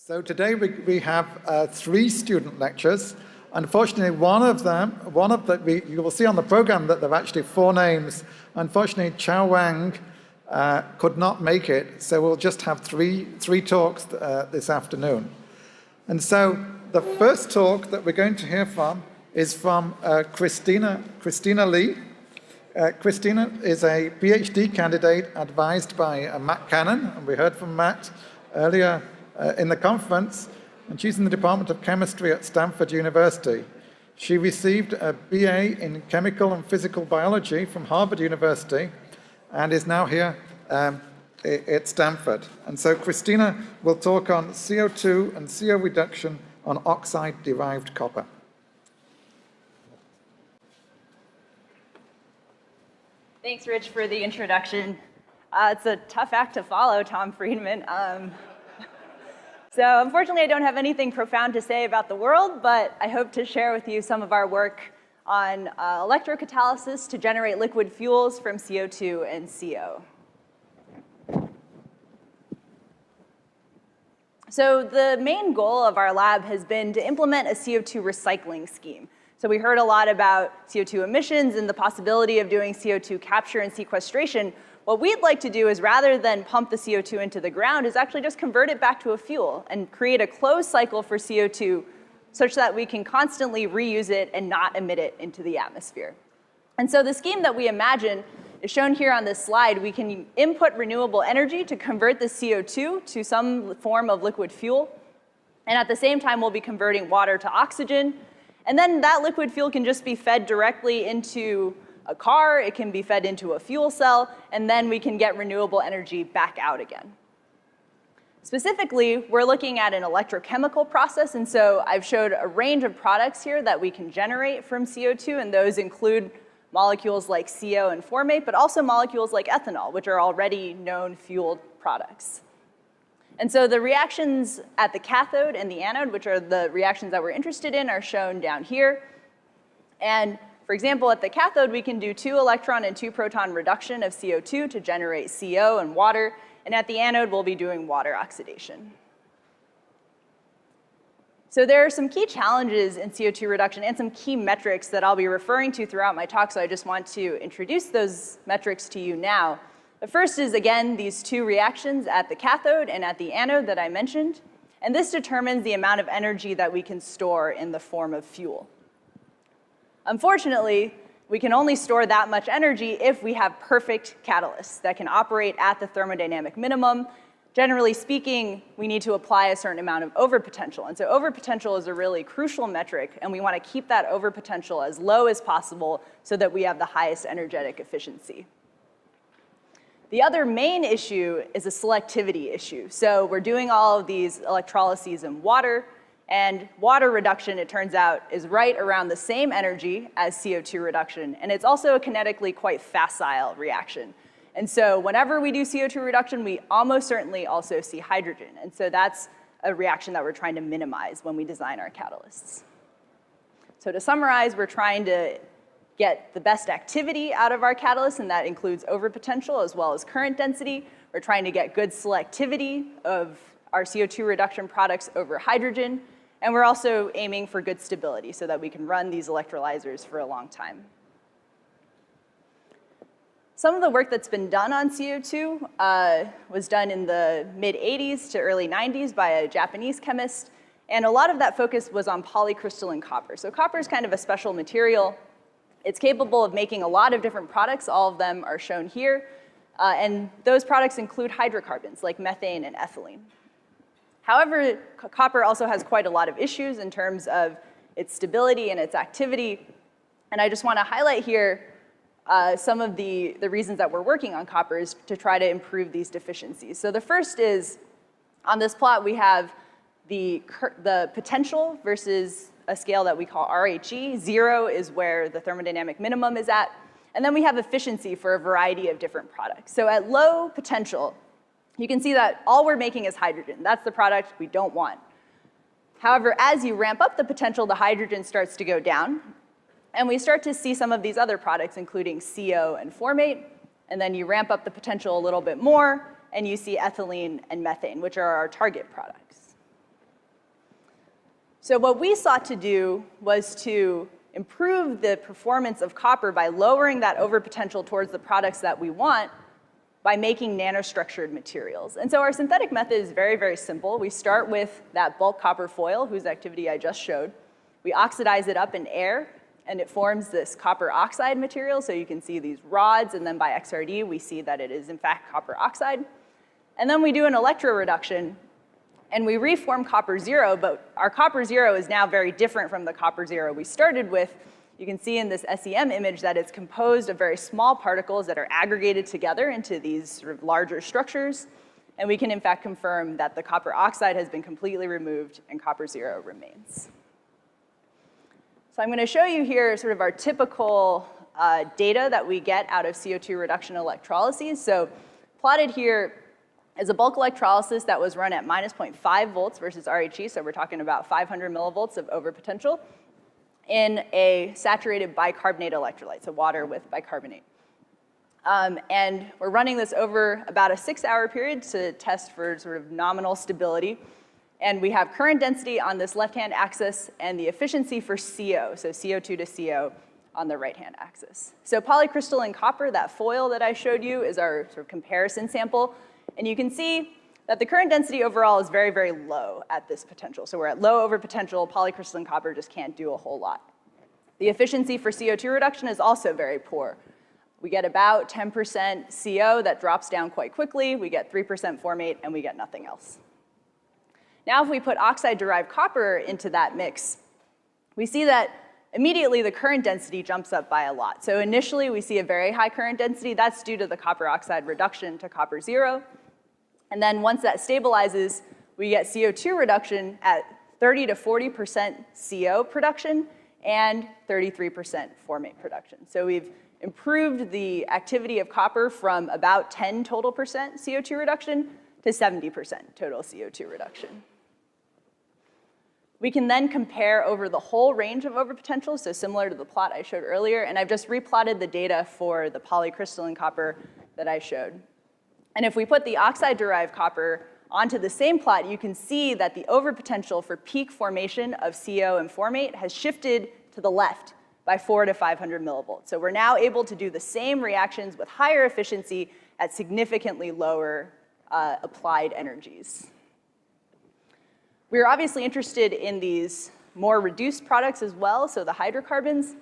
So today we have 3 student lectures. Unfortunately, you will see on the program that there are actually 4 names. Unfortunately, Chao Wang could not make it, so we'll just have three talks this afternoon. And so the first talk that we're going to hear from is from Christina Lee. Christina is a PhD candidate advised by Matt Cannon, and we heard from Matt earlier in the conference, and she's in the Department of Chemistry at Stanford University. She received a BA in Chemical and Physical Biology from Harvard University and is now here at Stanford. And so Christina will talk on CO2 and CO reduction on oxide-derived copper. Thanks, Rich, for the introduction. It's a tough act to follow, Tom Friedman. So unfortunately, I don't have anything profound to say about the world, but I hope to share with you some of our work on electrocatalysis to generate liquid fuels from CO2 and CO. So the main goal of our lab has been to implement a CO2 recycling scheme. So we heard a lot about CO2 emissions and the possibility of doing CO2 capture and sequestration. What we'd like to do is, rather than pump the CO2 into the ground, is actually just convert it back to a fuel and create a closed cycle for CO2 such that we can constantly reuse it and not emit it into the atmosphere. And so the scheme that we imagine is shown here on this slide. We can input renewable energy to convert the CO2 to some form of liquid fuel. And at the same time, we'll be converting water to oxygen. And then that liquid fuel can just be fed directly into a car, it can be fed into a fuel cell, and then we can get renewable energy back out again. Specifically, we're looking at an electrochemical process, and so I've showed a range of products here that we can generate from CO2, and those include molecules like CO and formate, but also molecules like ethanol, which are already known fueled products. And so the reactions at the cathode and the anode, which are the reactions that we're interested in, are shown down here. And for example, at the cathode, we can do 2 electron and 2 proton reduction of CO2 to generate CO and water. And at the anode, we'll be doing water oxidation. So there are some key challenges in CO2 reduction and some key metrics that I'll be referring to throughout my talk, so I just want to introduce those metrics to you now. The first is, again, these 2 reactions at the cathode and at the anode that I mentioned. And this determines the amount of energy that we can store in the form of fuel. Unfortunately, we can only store that much energy if we have perfect catalysts that can operate at the thermodynamic minimum. Generally speaking, we need to apply a certain amount of overpotential. And so overpotential is a really crucial metric, and we want to keep that overpotential as low as possible so that we have the highest energetic efficiency. The other main issue is a selectivity issue. So we're doing all of these electrolyses in water, and water reduction, it turns out, is right around the same energy as CO2 reduction, and it's also a kinetically quite facile reaction. And so whenever we do CO2 reduction, we almost certainly also see hydrogen, and so that's a reaction that we're trying to minimize when we design our catalysts. So to summarize, we're trying to get the best activity out of our catalysts, and that includes overpotential as well as current density. We're trying to get good selectivity of our CO2 reduction products over hydrogen, and we're also aiming for good stability so that we can run these electrolyzers for a long time. Some of the work that's been done on CO2 was done in the mid-'80s to early '90s by a Japanese chemist, and a lot of that focus was on polycrystalline copper. So copper is kind of a special material. It's capable of making a lot of different products. All of them are shown here, and those products include hydrocarbons like methane and ethylene. However, copper also has quite a lot of issues in terms of its stability and its activity, and I just want to highlight here some of the reasons that we're working on copper is to try to improve these deficiencies. So the first is, on this plot, we have the potential versus a scale that we call RHE. 0 is where the thermodynamic minimum is at, and then we have efficiency for a variety of different products. So at low potential, you can see that all we're making is hydrogen. That's the product we don't want. However, as you ramp up the potential, the hydrogen starts to go down, and we start to see some of these other products, including CO and formate, and then you ramp up the potential a little bit more, and you see ethylene and methane, which are our target products. So what we sought to do was to improve the performance of copper by lowering that overpotential towards the products that we want by making nanostructured materials. And so our synthetic method is very, very simple. We start with that bulk copper foil, whose activity I just showed. We oxidize it up in air, and it forms this copper oxide material. So you can see these rods, and then by XRD, we see that it is, in fact, copper oxide. And then we do an electroreduction, and we reform copper zero, but our copper zero is now very different from the copper zero we started with. You can see in this SEM image that it's composed of very small particles that are aggregated together into these sort of larger structures. And we can, in fact, confirm that the copper oxide has been completely removed and copper zero remains. So I'm going to show you here sort of our typical data that we get out of CO2 reduction electrolyses. So plotted here is a bulk electrolysis that was run at minus 0.5 volts versus RHE, so we're talking about 500 millivolts of overpotential in a saturated bicarbonate electrolyte, so water with bicarbonate. And we're running this over about a 6-hour period to test for sort of nominal stability. And we have current density on this left-hand axis and the efficiency for CO, so CO2 to CO on the right-hand axis. So polycrystalline copper, that foil that I showed you, is our sort of comparison sample. And you can see that the current density overall is very, very low at this potential. So we're at low overpotential. Polycrystalline copper just can't do a whole lot. The efficiency for CO2 reduction is also very poor. We get about 10% CO that drops down quite quickly. We get 3% formate, and we get nothing else. Now if we put oxide-derived copper into that mix, we see that immediately the current density jumps up by a lot. So initially we see a very high current density. That's due to the copper oxide reduction to copper zero. And then once that stabilizes, we get CO2 reduction at 30 to 40% CO production and 33% formate production. So we've improved the activity of copper from about 10 total percent CO2 reduction to 70% total CO2 reduction. We can then compare over the whole range of overpotential, so similar to the plot I showed earlier, and I've just replotted the data for the polycrystalline copper that I showed. And if we put the oxide-derived copper onto the same plot, you can see that the overpotential for peak formation of CO and formate has shifted to the left by 400 to 500 millivolts. So we're now able to do the same reactions with higher efficiency at significantly lower applied energies. We're obviously interested in these more reduced products as well, so the hydrocarbons.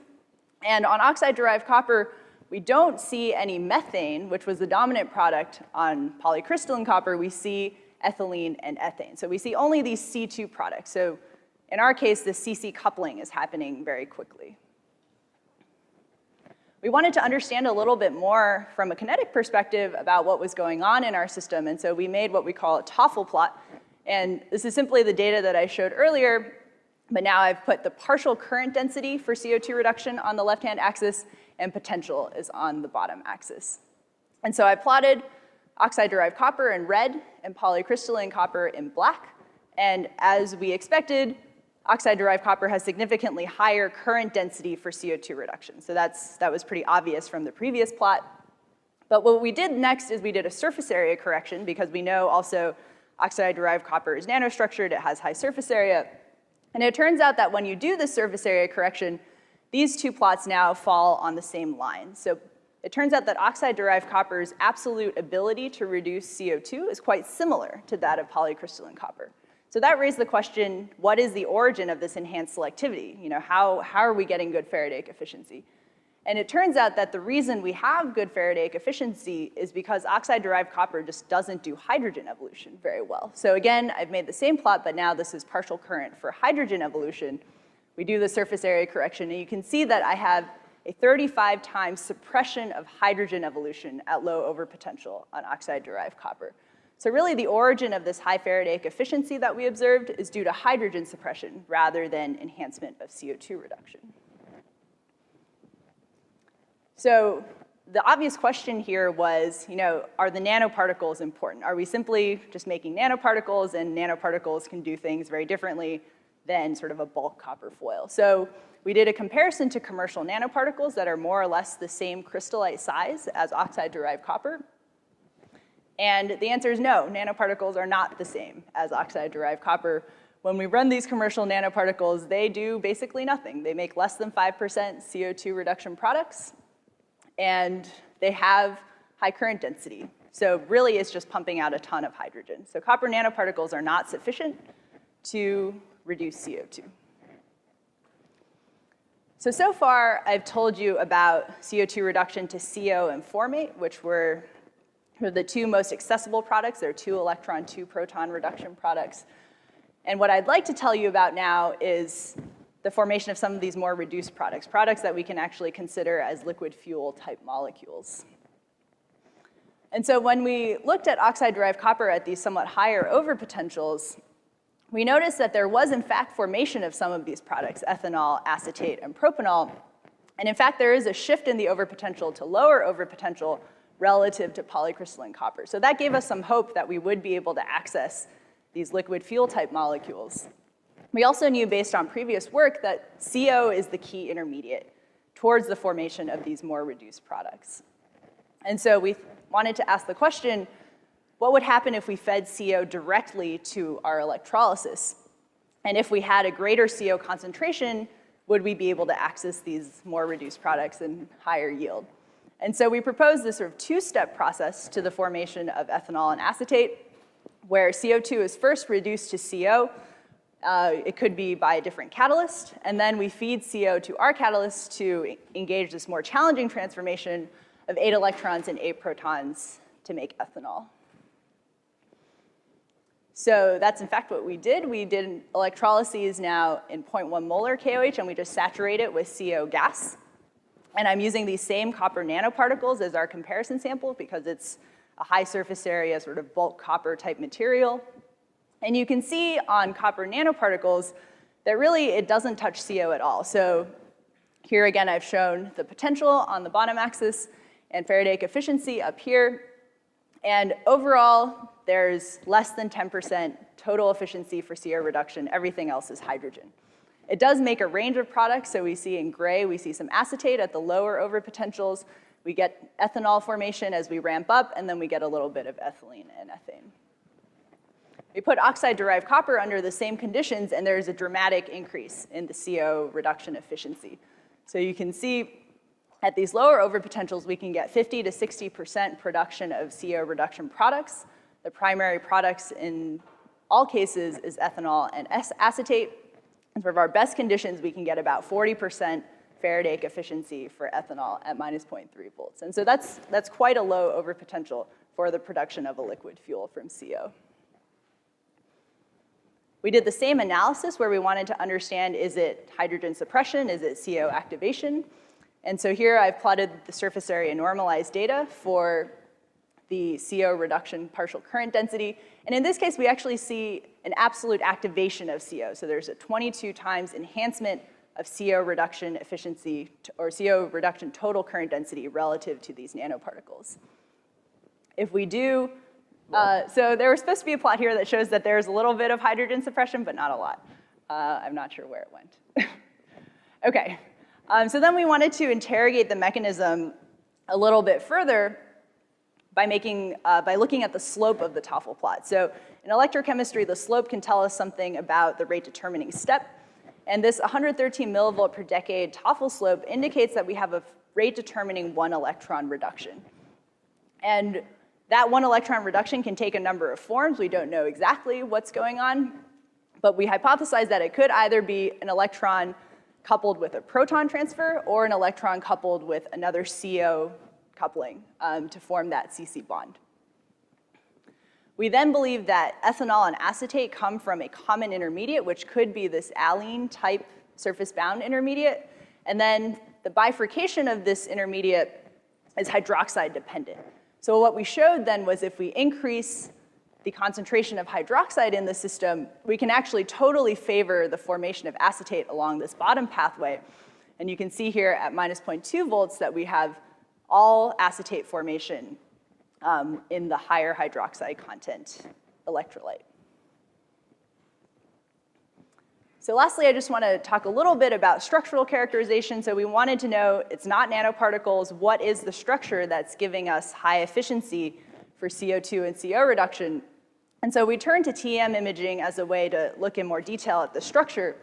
And on oxide-derived copper, we don't see any methane, which was the dominant product on polycrystalline copper. We see ethylene and ethane. So we see only these C2 products. So in our case, the CC coupling is happening very quickly. We wanted to understand a little bit more from a kinetic perspective about what was going on in our system. And so we made what we call a TOEFL plot. And this is simply the data that I showed earlier, but now I've put the partial current density for CO2 reduction on the left-hand axis, and potential is on the bottom axis. And so I plotted oxide-derived copper in red and polycrystalline copper in black. And as we expected, oxide-derived copper has significantly higher current density for CO2 reduction. So that was pretty obvious from the previous plot. But what we did next is we did a surface area correction, because we know also oxide-derived copper is nanostructured, it has high surface area. And it turns out that when you do the surface area correction, these two plots now fall on the same line. So it turns out that oxide-derived copper's absolute ability to reduce CO2 is quite similar to that of polycrystalline copper. So that raised the question, what is the origin of this enhanced selectivity? How are we getting good Faradaic efficiency? And it turns out that the reason we have good Faradaic efficiency is because oxide-derived copper just doesn't do hydrogen evolution very well. So again, I've made the same plot, but now this is partial current for hydrogen evolution. We do the surface area correction, and you can see that I have a 35 times suppression of hydrogen evolution at low overpotential on oxide-derived copper. So really, the origin of this high Faradaic efficiency that we observed is due to hydrogen suppression rather than enhancement of CO2 reduction. So the obvious question here was, are the nanoparticles important? Are we simply just making nanoparticles, and nanoparticles can do things very differently than sort of a bulk copper foil? So we did a comparison to commercial nanoparticles that are more or less the same crystallite size as oxide-derived copper. And the answer is no, nanoparticles are not the same as oxide-derived copper. when we run these commercial nanoparticles, they do basically nothing. They make less than 5% CO2 reduction products, and they have high current density. So really, it's just pumping out a ton of hydrogen. So copper nanoparticles are not sufficient to reduce CO2. So far, I've told you about CO2 reduction to CO and formate, which were the two most accessible products. They're 2 electron, 2 proton reduction products. And what I'd like to tell you about now is the formation of some of these more reduced products, products that we can actually consider as liquid fuel type molecules. And so when we looked at oxide-derived copper at these somewhat higher overpotentials, we noticed that there was, in fact, formation of some of these products, ethanol, acetate, and propanol. And in fact, there is a shift in the overpotential to lower overpotential relative to polycrystalline copper. So that gave us some hope that we would be able to access these liquid fuel type molecules. We also knew, based on previous work, that CO is the key intermediate towards the formation of these more reduced products. And so we wanted to ask the question, what would happen if we fed CO directly to our electrolysis? And if we had a greater CO concentration, would we be able to access these more reduced products in higher yield? And so we proposed this sort of 2-step process to the formation of ethanol and acetate, where CO2 is first reduced to CO. It could be by a different catalyst, and then we feed CO to our catalyst to engage this more challenging transformation of 8 electrons and 8 protons to make ethanol. So that's in fact what we did. We did electrolyses now in 0.1 molar KOH, and we just saturate it with CO gas. And I'm using these same copper nanoparticles as our comparison sample because it's a high surface area, sort of bulk copper type material. And you can see on copper nanoparticles that really it doesn't touch CO at all. So here again, I've shown the potential on the bottom axis and Faradaic efficiency up here. And overall, there's less than 10% total efficiency for CO reduction. Everything else is hydrogen. It does make a range of products. So we see in gray, we see some acetate at the lower overpotentials. We get ethanol formation as we ramp up, and then we get a little bit of ethylene and ethane. We put oxide-derived copper under the same conditions, and there's a dramatic increase in the CO reduction efficiency. So you can see at these lower overpotentials, we can get 50 to 60% production of CO reduction products. The primary products in all cases is ethanol and acetate. And for our best conditions, we can get about 40% Faradaic efficiency for ethanol at minus 0.3 volts. And so that's quite a low overpotential for the production of a liquid fuel from CO. We did the same analysis where we wanted to understand, is it hydrogen suppression, is it CO activation? And so here I've plotted the surface area normalized data for the CO reduction partial current density. And in this case, we actually see an absolute activation of CO. So there's a 22 times enhancement of CO reduction efficiency, or CO reduction total current density relative to these nanoparticles. If we do, so there was supposed to be a plot here that shows that there's a little bit of hydrogen suppression, but not a lot. I'm not sure where it went. Okay, so then we wanted to interrogate the mechanism a little bit further by looking at the slope of the Toffel plot. So in electrochemistry, the slope can tell us something about the rate determining step. And this 113 millivolt per decade Toffel slope indicates that we have a rate determining 1 electron reduction. And that 1 electron reduction can take a number of forms. We don't know exactly what's going on, but we hypothesize that it could either be an electron coupled with a proton transfer or an electron coupled with another CO coupling to form that CC bond. We then believe that ethanol and acetate come from a common intermediate, which could be this allene type surface bound intermediate. And then the bifurcation of this intermediate is hydroxide dependent. So what we showed then was if we increase the concentration of hydroxide in the system, we can actually totally favor the formation of acetate along this bottom pathway. And you can see here at minus 0.2 volts that we have all acetate formation in the higher hydroxide content electrolyte. So lastly, I just want to talk a little bit about structural characterization. So we wanted to know, it's not nanoparticles, what is the structure that's giving us high efficiency for CO2 and CO reduction? And so we turned to TEM imaging as a way to look in more detail at the structure.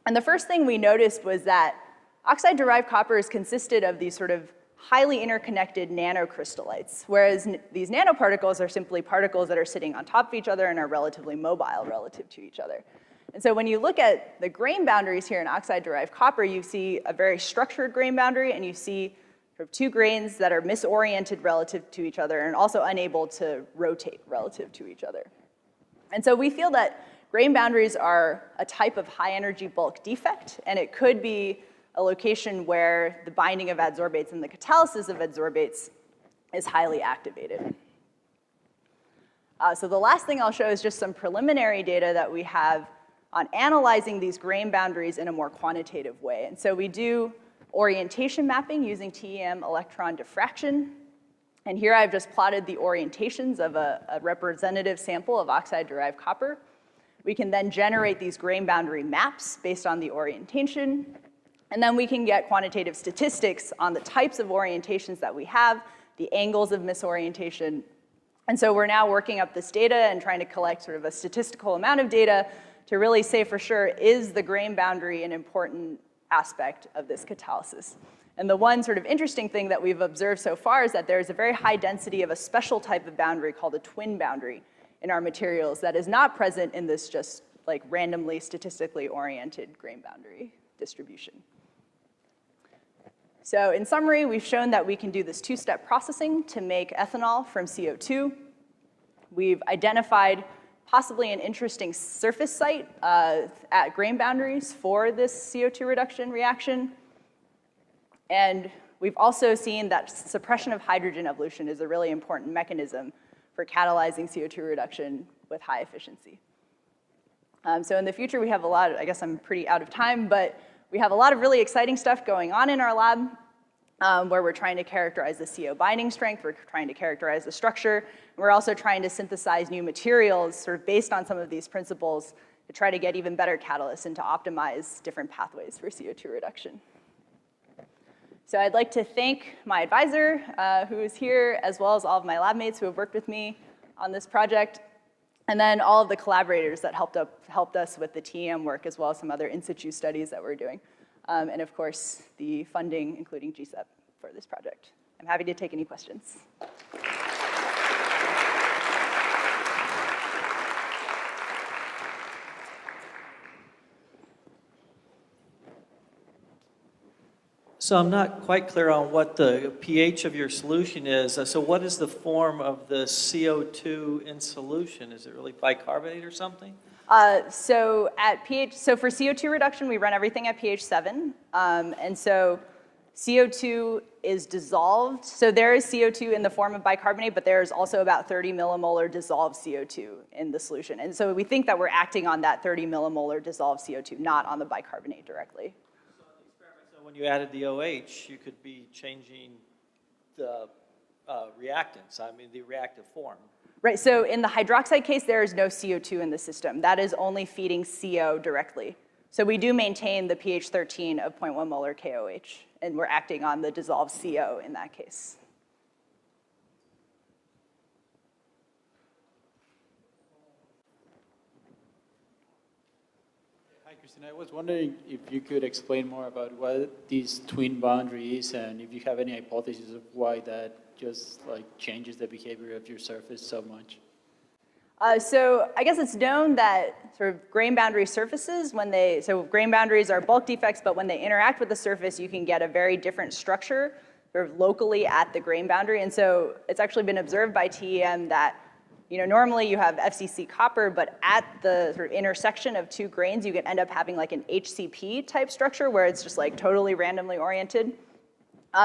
And the first thing we noticed was that oxide-derived coppers consisted of these sort of highly interconnected nanocrystallites, whereas these nanoparticles are simply particles that are sitting on top of each other and are relatively mobile relative to each other. And so when you look at the grain boundaries here in oxide-derived copper, you see a very structured grain boundary, and you see sort of two grains that are misoriented relative to each other and also unable to rotate relative to each other. And so we feel that grain boundaries are a type of high-energy bulk defect, and it could be a location where the binding of adsorbates and the catalysis of adsorbates is highly activated. So the last thing I'll show is just some preliminary data that we have on analyzing these grain boundaries in a more quantitative way. And so we do orientation mapping using TEM electron diffraction. And here I've just plotted the orientations of a representative sample of oxide-derived copper. We can then generate these grain boundary maps based on the orientation. And then we can get quantitative statistics on the types of orientations that we have, the angles of misorientation. And so we're now working up this data and trying to collect sort of a statistical amount of data to really say for sure, is the grain boundary an important aspect of this catalysis? And the one sort of interesting thing that we've observed so far is that there's a very high density of a special type of boundary called a twin boundary in our materials that is not present in this just like randomly statistically oriented grain boundary distribution. So in summary, we've shown that we can do this two-step processing to make ethanol from CO2. We've identified possibly an interesting surface site at grain boundaries for this CO2 reduction reaction. And we've also seen that suppression of hydrogen evolution is a really important mechanism for catalyzing CO2 reduction with high efficiency. So in the future, we have a lot, I guess I'm pretty out of time, but we have a lot of really exciting stuff going on in our lab where we're trying to characterize the CO binding strength, we're trying to characterize the structure, and we're also trying to synthesize new materials sort of based on some of these principles to try to get even better catalysts and to optimize different pathways for CO2 reduction. So I'd like to thank my advisor who is here, as well as all of my lab mates who have worked with me on this project, and then all of the collaborators that helped us with the TEM work, as well as some other in situ studies that we're doing. And of course, the funding, including GSEP, for this project. I'm happy to take any questions. So I'm not quite clear on what the pH of your solution is. So what is the form of the CO2 in solution? Is it really bicarbonate or something? So for CO2 reduction, we run everything at pH 7. And so CO2 is dissolved. So there is CO2 in the form of bicarbonate, but there is also about 30 millimolar dissolved CO2 in the solution. And so we think that we're acting on that 30 millimolar dissolved CO2, not on the bicarbonate directly. When you added the OH, you could be changing the reactants, the reactive form. Right, so in the hydroxide case, there is no CO2 in the system. That is only feeding CO directly. So we do maintain the pH 13 of 0.1 molar KOH, and we're acting on the dissolved CO in that case. Hi, Christina. I was wondering if you could explain more about what these twin boundary is and if you have any hypothesis of why that just like changes the behavior of your surface so much. So I guess it's known that sort of grain boundary surfaces, so grain boundaries are bulk defects, but when they interact with the surface, you can get a very different structure sort of locally at the grain boundary. And so it's actually been observed by TEM that normally you have FCC copper, but at the sort of intersection of two grains, you can end up having like an HCP type structure where it's just like totally randomly oriented.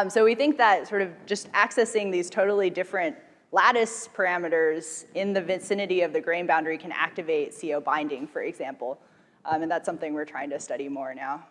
So we think that sort of just accessing these totally different lattice parameters in the vicinity of the grain boundary can activate CO binding, for example. And that's something we're trying to study more now.